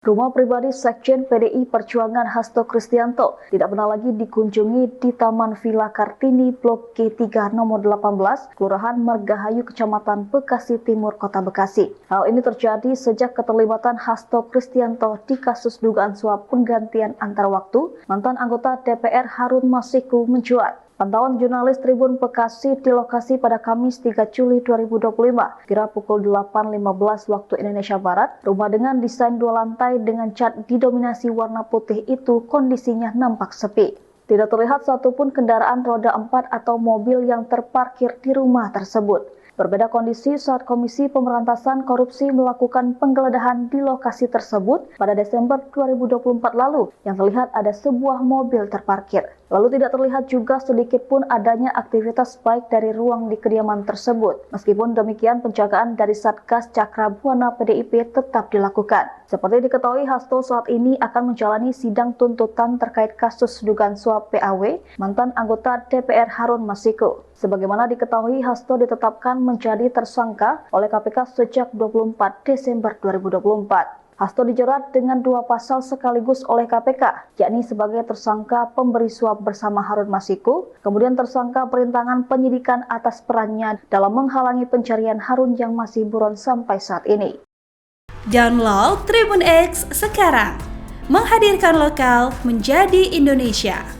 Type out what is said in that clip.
Rumah pribadi Sekjen PDI Perjuangan Hasto Kristianto tidak pernah lagi dikunjungi di Taman Villa Kartini Blok G3 nomor 18, Kelurahan Margahayu, Kecamatan Bekasi Timur, Kota Bekasi. Hal ini terjadi sejak keterlibatan Hasto Kristianto di kasus dugaan suap penggantian antar waktu mantan anggota DPR Harun Masiku mencuat. Pantauan jurnalis Tribun Bekasi di lokasi pada Kamis 3 Juli 2025, kira pukul 8.15 waktu Indonesia Barat, rumah dengan desain 2 lantai dengan cat didominasi warna putih itu kondisinya nampak sepi. Tidak terlihat satupun kendaraan roda 4 atau mobil yang terparkir di rumah tersebut. Berbeda kondisi saat Komisi Pemberantasan Korupsi melakukan penggeledahan di lokasi tersebut pada Desember 2024 lalu, yang terlihat ada sebuah mobil terparkir. Lalu tidak terlihat juga sedikit pun adanya aktivitas baik dari ruang di kediaman tersebut. Meskipun demikian, penjagaan dari Satgas Cakra Buana PDIP tetap dilakukan. Seperti diketahui, Hasto saat ini akan menjalani sidang tuntutan terkait kasus dugaan suap PAW mantan anggota DPR Harun Masiku. Sebagaimana diketahui, Hasto ditetapkan menjadi tersangka oleh KPK sejak 24 Desember 2024. Hasto dijerat dengan 2 pasal sekaligus oleh KPK, yakni sebagai tersangka pemberi suap bersama Harun Masiku, kemudian tersangka perintangan penyidikan atas perannya dalam menghalangi pencarian Harun yang masih buron sampai saat ini. Download Tribun X sekarang, menghadirkan lokal menjadi Indonesia.